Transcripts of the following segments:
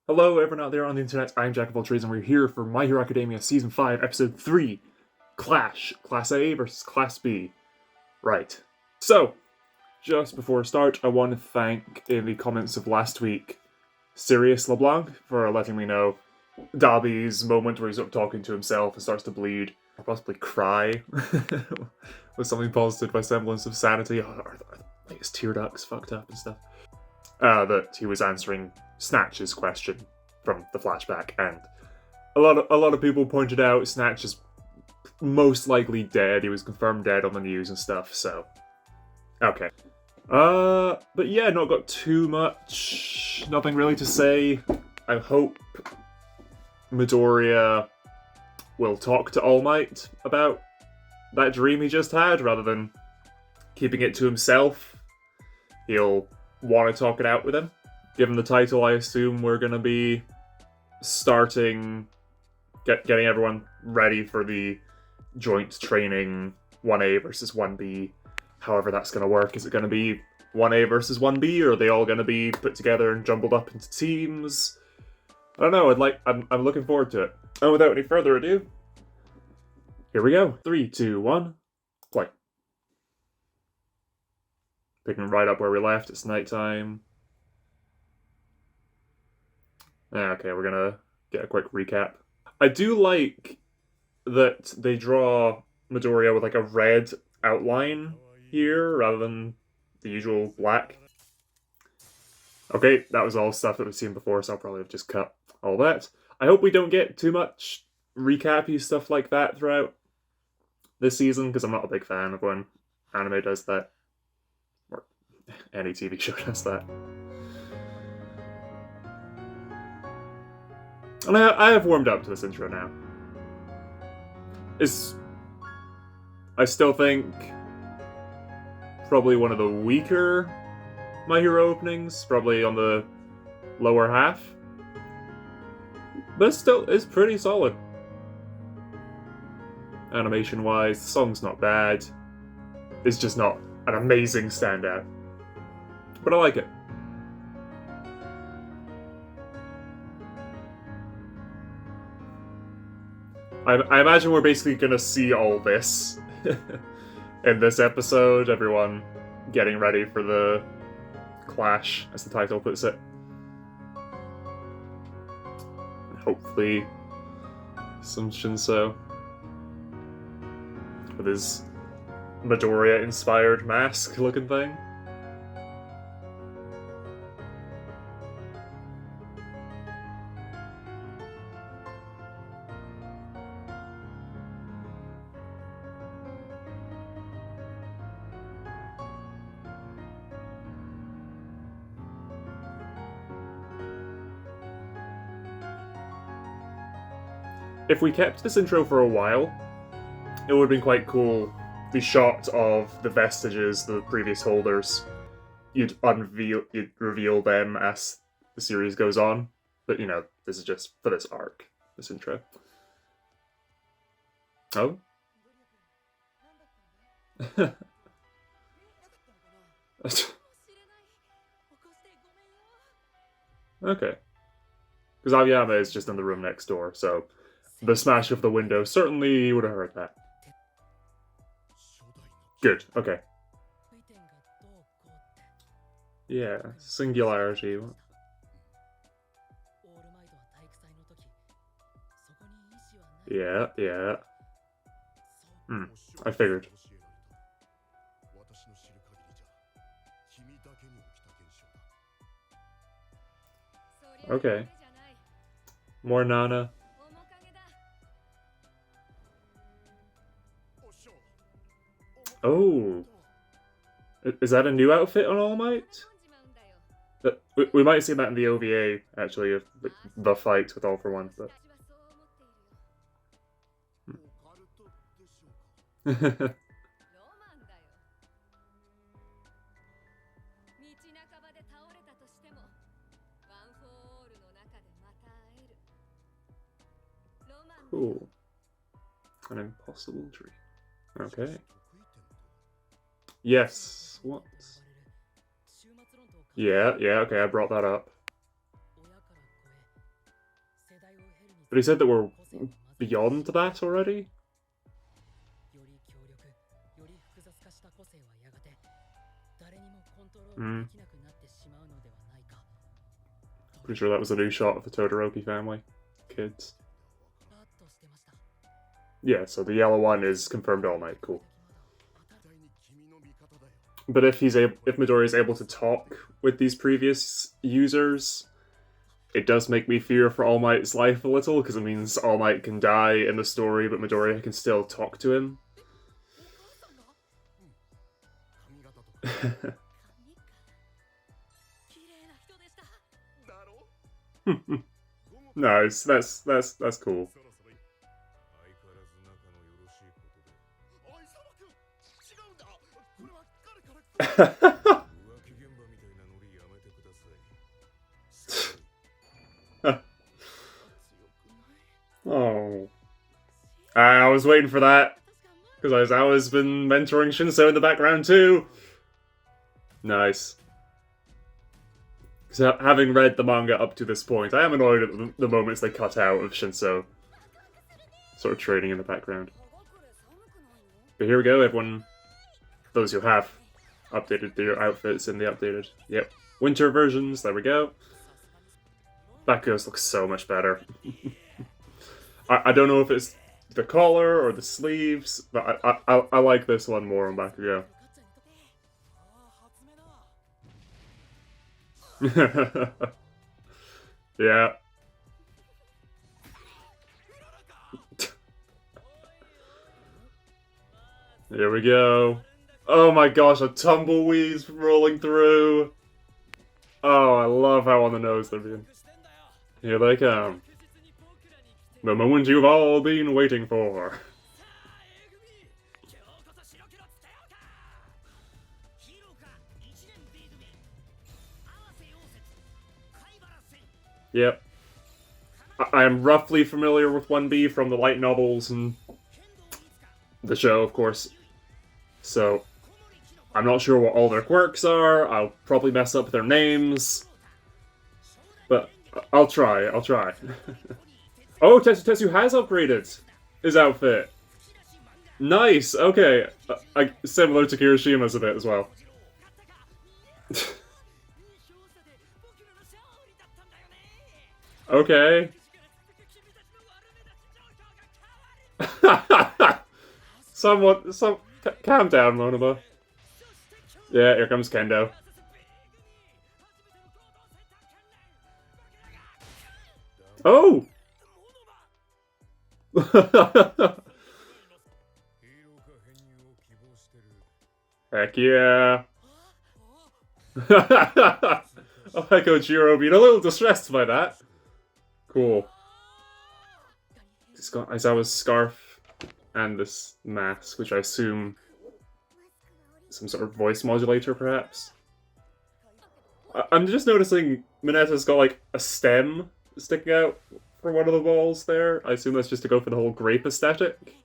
Hello everyone out there on the internet, I'm Jack of all trades and we're here for My Hero Academia Season 5, Episode 3, Clash, Class A versus Class B. Right. So, just before I start, I want to thank, in the comments of last week, Sirius LeBlanc for letting me know Darby's moment where he's up talking to himself and starts to bleed, or possibly cry, with something positive by semblance of sanity. Like his tear ducts fucked up and stuff. That he was answering Snatch's question from the flashback, and a lot of people pointed out Snatch is most likely dead. He was confirmed dead on the news and stuff. So, okay. But yeah, not got too much. Nothing really to say. I hope Midoriya will talk to All Might about that dream he just had, rather than keeping it to himself. He'll want to talk it out with him. Given the title, I assume we're going to be starting, getting everyone ready for the joint training 1A versus 1B. However that's going to work. Is it going to be 1A versus 1B, or are they all going to be put together and jumbled up into teams? I don't know. I'm looking forward to it. And without any further ado, here we go. 3, 2, 1, play. Picking right up where we left. It's nighttime. Okay, we're gonna get a quick recap. I do like that they draw Midoriya with like a red outline here rather than the usual black. Okay, that was all stuff that we've seen before, so I'll probably have just cut all that. I hope we don't get too much recap-y stuff like that throughout this season, because I'm not a big fan of when anime does that. Or any TV show does that. And I have warmed up to this intro now. I still think probably one of the weaker My Hero openings, probably on the lower half. But it's pretty solid. Animation-wise, the song's not bad. It's just not an amazing standout. But I like it. I imagine we're basically going to see all this in this episode. Everyone getting ready for the clash, as the title puts it. Hopefully, some Shinso with his Midoriya-inspired mask-looking thing. If we kept this intro for a while, it would have been quite cool. The shot of the vestiges, the previous holders, you'd reveal them as the series goes on. But, you know, this is just for this arc, this intro. Oh? Okay. Because Aoyama is just in the room next door, so the smash of the window certainly would have heard that. Good, okay. Yeah, singularity. Yeah. I figured. Okay. More Nana. Oh. Is that a new outfit on All Might? We might see that in the OVA, actually, of the fight with All For One, but... Cool. An impossible dream. Okay. Yes. What? Yeah, okay, I brought that up. But he said that we're beyond that already? Hmm. Pretty sure that was a new shot of the Todoroki family. Kids. Yeah, so the yellow one is confirmed All Might. Cool. But if Midori is able to talk with these previous users, it does make me fear for All Might's life a little, because it means All Might can die in the story, but Midori can still talk to him. Nice, that's cool. Oh, I was waiting for that because I was been mentoring Shinso in the background too. Nice. So, having read the manga up to this point, I am annoyed at the moments they cut out of Shinso sort of training in the background. But here we go, everyone. Those who have updated their outfits in the updated, yep, winter versions. There we go. Bakugo's looks so much better. I don't know if it's the collar or the sleeves, but I like this one more on Bakugo. Yeah. Here we go. Oh my gosh, a tumbleweed's rolling through. Oh, I love how on the nose they're being. Here they come. The moment you've all been waiting for. Yep. I am roughly familiar with 1B from the light novels and the show, of course. So, I'm not sure what all their quirks are. I'll probably mess up their names. But I'll try. Oh, Tetsu has upgraded his outfit. Nice, okay. Similar to Kirishima's a bit as well. Okay. Calm down, Monoma. Yeah, here comes Kendo. Oh! Heck yeah. Oh, Jiro being a little distressed by that. Cool. He's got Aizawa's scarf and this mask, which I assume some sort of voice modulator, perhaps. I'm just noticing Mineta's got like a stem sticking out for one of the balls there. I assume that's just to go for the whole grape aesthetic.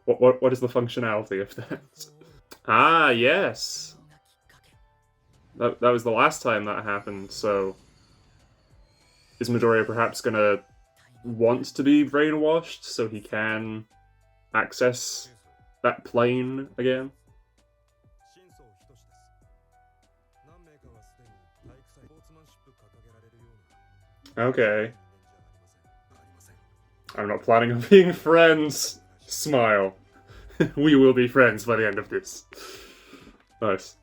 What is the functionality of that? Ah, yes. That was the last time that happened, so... Is Midoriya perhaps gonna want to be brainwashed so he can access that plane again? Okay. I'm not planning on being friends. Smile. We will be friends by the end of this. Nice.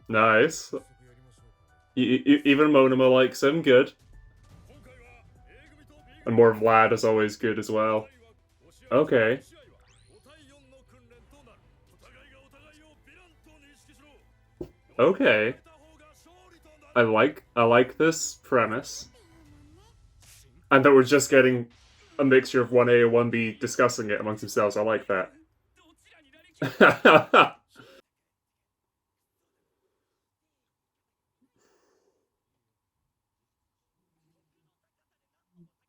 Nice. Even Monoma likes him. Good. And more Vlad is always good as well. Okay. Okay. I like this premise. And that we're just getting a mixture of 1A and 1B discussing it amongst themselves. I like that.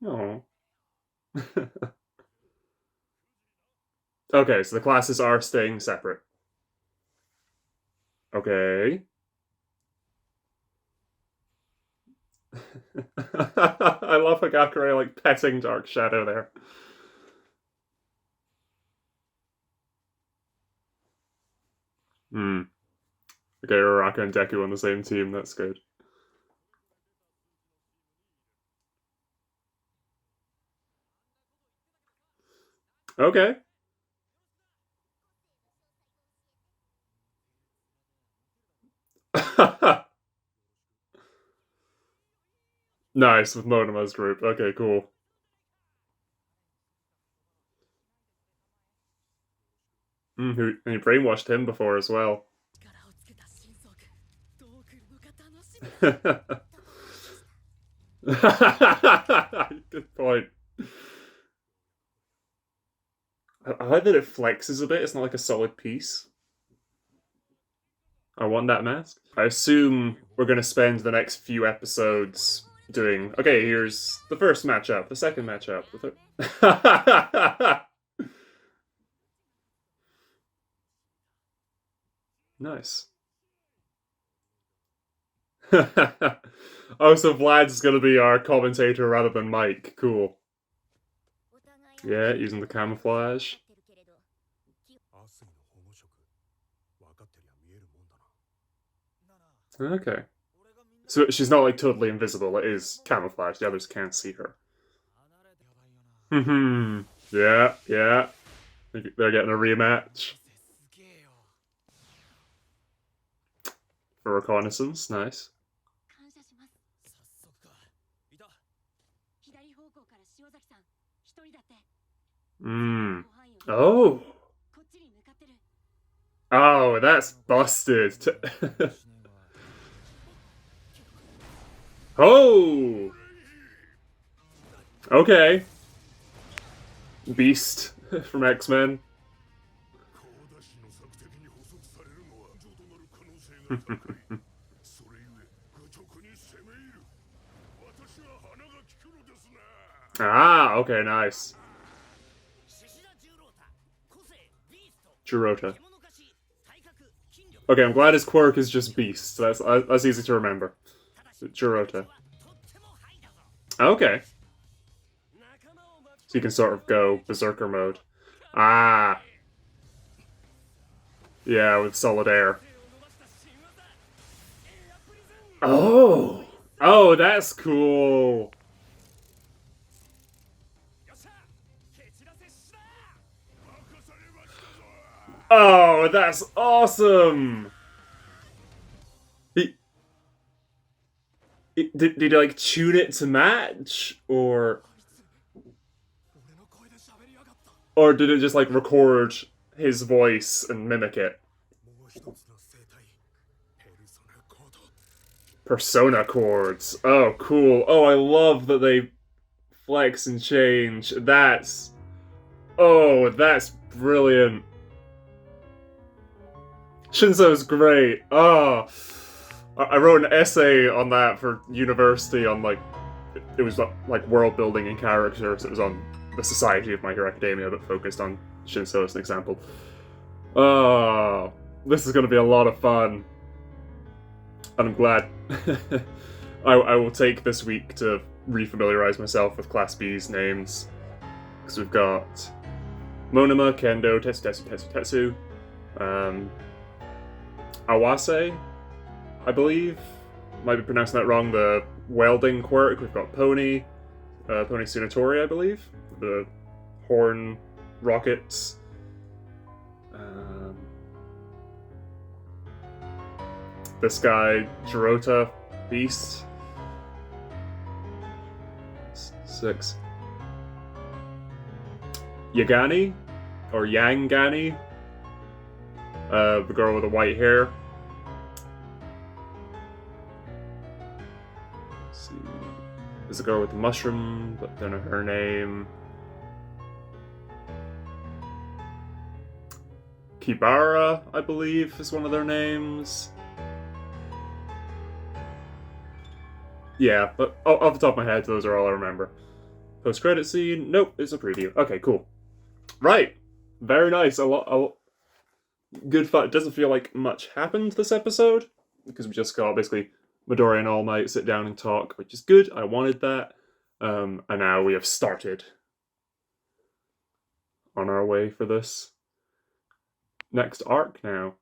Oh. Okay, so the classes are staying separate. Okay. I love Hagakure like petting Dark Shadow there. Hmm. Okay, Uraraka and Deku on the same team, that's good. Okay. Nice, with Monama's group. Okay, cool. And you brainwashed him before as well. Good point. I like that it flexes a bit. It's not like a solid piece. I want that mask. I assume we're going to spend the next few episodes doing... Okay, here's the first matchup, the second matchup, the third... Nice. Oh, so Vlad's going to be our commentator rather than Mike. Cool. Yeah, using the camouflage. Okay. So she's not like totally invisible, it is camouflage, the others can't see her. Yeah, yeah. They're getting a rematch. For reconnaissance, nice. Oh! Oh, that's busted. Oh! Okay. Beast from X-Men. Ah, okay, nice. Jirota. Okay, I'm glad his quirk is just Beast. That's easy to remember. Jirota. Okay. So you can sort of go Berserker mode. Ah. Yeah, with solid air. Oh! Oh, that's cool! Oh, that's awesome! Did he like tune it to match? Or did it just like record his voice and mimic it? Persona chords. Oh, cool. Oh, I love that they flex and change. That's... Oh, that's brilliant. Shinso's great. Oh, I wrote an essay on that for university on like... It was like world building and characters. It was on the Society of My Hero Academia, but focused on Shinso as an example. Oh, this is going to be a lot of fun. And I'm glad I will take this week to refamiliarize myself with Class B's names. Because we've got Monoma, Kendo, Tetsu, Awase, I believe. Might be pronouncing that wrong. The welding quirk. We've got Pony, Pony Tsunatori, I believe. The horn rockets. This guy, Jirota, Beast. 6. Yagani? Or Yangani? The girl with the white hair. Let's see. There's a girl with the mushroom, but don't know her name. Kibara, I believe, is one of their names. Yeah, but off the top of my head, those are all I remember. Post-credit scene? Nope, it's a preview. Okay, cool. Right. Very nice. good fun. It doesn't feel like much happened this episode, because we just got basically Midoriya and All Might sit down and talk, which is good. I wanted that. And now we have started on our way for this next arc now.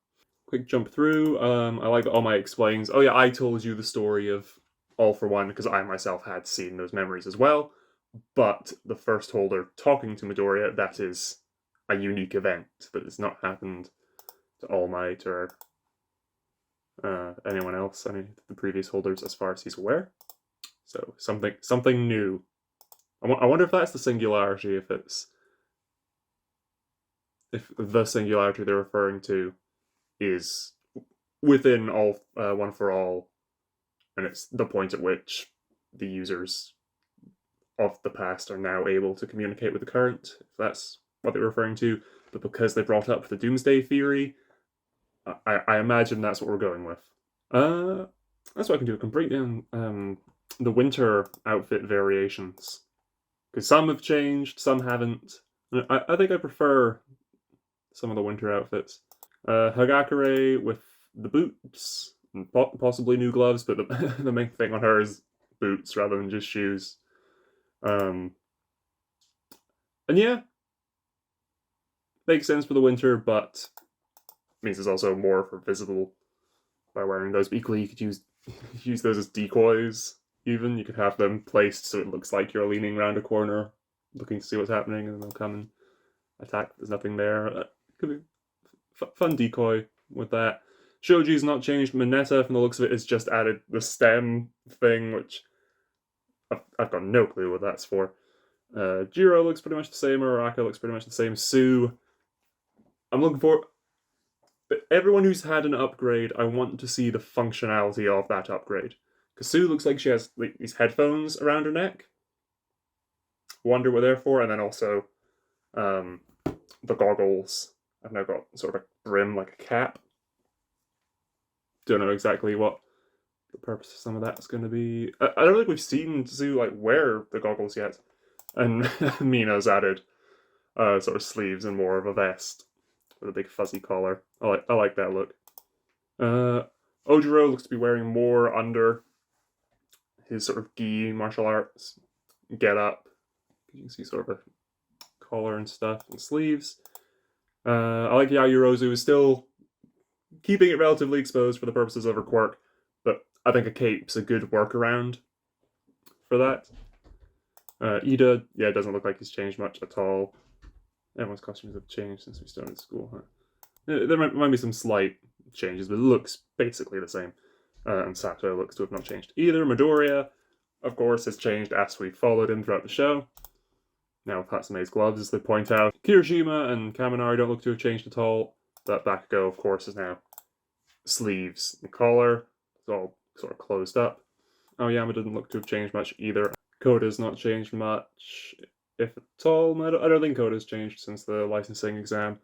Quick jump through. I like that All Might explains, oh yeah, I told you the story of All for One because I myself had seen those memories as well. But the first holder talking to Midoriya, that is a unique event that has not happened to All Might or anyone else, any of the previous holders, as far as he's aware. So something new. I wonder if that's the singularity, if the singularity they're referring to is within all One for All, and it's the point at which the users of the past are now able to communicate with the current, if that's what they're referring to. But because they brought up the Doomsday Theory, I imagine that's what we're going with. That's what I can do. I can break down the winter outfit variations, because some have changed, some haven't. I think I prefer some of the winter outfits. Hagakure with the boots, and possibly new gloves, but the main thing on her is boots rather than just shoes. And yeah, makes sense for the winter, but means there's also more for visible by wearing those. But equally, you could use those as decoys. Even you could have them placed so it looks like you're leaning around a corner, looking to see what's happening, and they'll come and attack. There's nothing there. Could be fun decoy with that. Shoji's not changed. Mineta, from the looks of it, has just added the stem thing, which I've got no clue what that's for. Jiro looks pretty much the same. Araka looks pretty much the same. Sue, I'm looking for... Everyone who's had an upgrade, I want to see the functionality of that upgrade. Because Sue looks like she has like these headphones around her neck. Wonder what they're for. And then also the goggles. I've now got sort of a brim, like a cap. Don't know exactly what the purpose of some of that's going to be. I don't think we've seen Sue like wear the goggles yet. And Mina's added sort of sleeves and more of a vest with a big fuzzy collar. I like that look. Ojiro looks to be wearing more under his sort of gi martial arts get up. You can see sort of a collar and stuff and sleeves. I like Yaoyorozu is still keeping it relatively exposed for the purposes of her quirk, but I think a cape's a good workaround for that. Ida, yeah, it doesn't look like he's changed much at all. Everyone's costumes have changed since we started school, huh? There might be some slight changes, but it looks basically the same. And Sato looks to have not changed either. Midoriya, of course, has changed as we followed him throughout the show. Now with Hatsume's gloves, as they point out. Kirishima and Kaminari don't look to have changed at all. That Bakugo, of course, is now sleeves and collar. It's all sort of closed up. Aoyama didn't look to have changed much either. Koda's not changed much, if at all. I don't think Koda's changed since the licensing exam.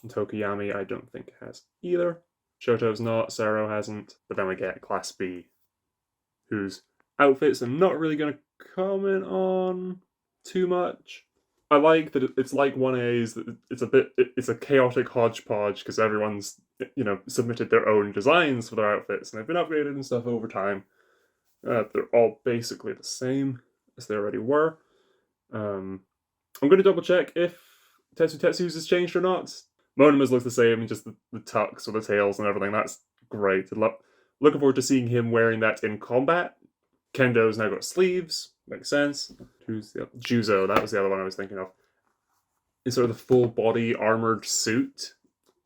And Tokuyami, I don't think has either. Shoto's not, Sero hasn't. But then we get Class B, whose outfits I'm not really going to comment on too much. I like that it's like 1A's, that it's a chaotic hodgepodge because everyone's, submitted their own designs for their outfits and they've been upgraded and stuff over time. They're all basically the same as they already were. I'm going to double check if Tetsu's has changed or not. Monema's looks the same, just the tux with the tails and everything. That's great. Looking forward to seeing him wearing that in combat. Kendo's now got sleeves. Makes sense. Juzo, that was the other one I was thinking of. It's sort of the full body armored suit,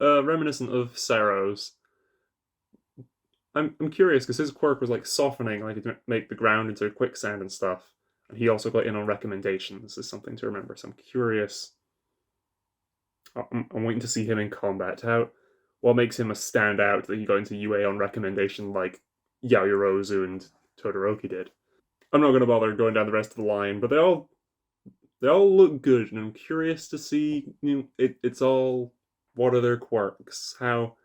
reminiscent of Sero's. I'm curious because his quirk was like softening, like to make the ground into quicksand and stuff. And he also got in on recommendations. Is something to remember. So I'm curious. I'm waiting to see him in combat. What makes him a standout that he got into UA on recommendation like Yaoyorozu and Todoroki did. I'm not going to bother going down the rest of the line, but they all look good, and I'm curious to see. It's all, what are their quirks? How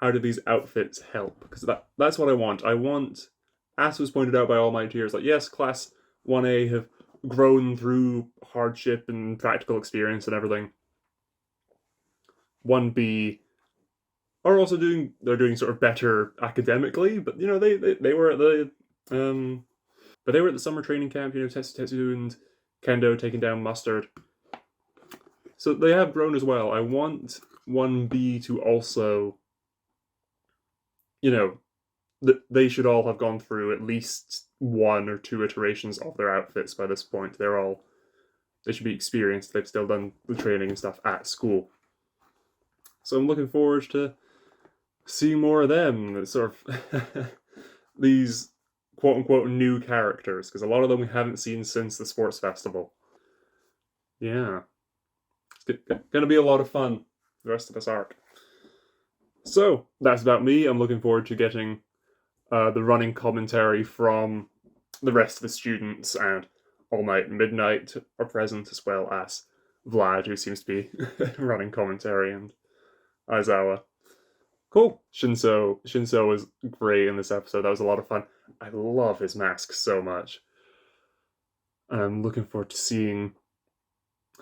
do these outfits help? Because that's what I want. I want, as was pointed out by all my peers, like yes, Class 1A have grown through hardship and practical experience and everything. 1B are also doing sort of better academically, but you know they were at the but they were at the summer training camp, you know, Tetsu and Kendo taking down Mustard. So they have grown as well. I want 1B to also, you know, they should all have gone through at least 1 or 2 iterations of their outfits by this point. They should be experienced. They've still done the training and stuff at school. So I'm looking forward to seeing more of them. Sort of these quote unquote new characters, because a lot of them we haven't seen since the sports festival. Yeah. It's going to be a lot of fun, the rest of this arc. So, that's about me. I'm looking forward to getting the running commentary from the rest of the students, and All Night and Midnight are present, as well as Vlad, who seems to be running commentary, and Aizawa. Cool. Shinso was great in this episode. That was a lot of fun. I love his mask so much. I'm looking forward to seeing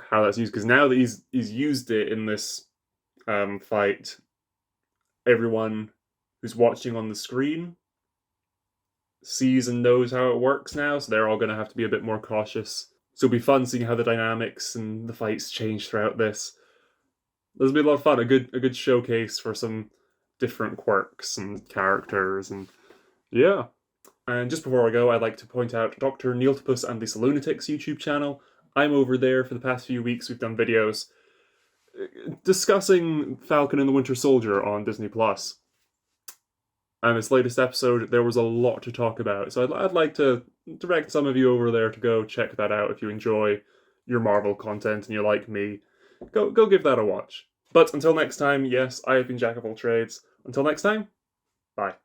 how that's used, because now that he's used it in this fight, everyone who's watching on the screen sees and knows how it works now, so they're all going to have to be a bit more cautious. So it'll be fun seeing how the dynamics and the fights change throughout this. There's been a lot of fun, a good showcase for some different quirks and characters, and yeah. And just before I go, I'd like to point out Dr. Knealetapus and the Saloonatics YouTube channel. I'm over there for the past few weeks. We've done videos discussing Falcon and the Winter Soldier on Disney+. And its latest episode, there was a lot to talk about. So I'd like to direct some of you over there to go check that out if you enjoy your Marvel content and you like me. Go give that a watch. But until next time, yes, I have been Jack of all trades. Until next time, bye.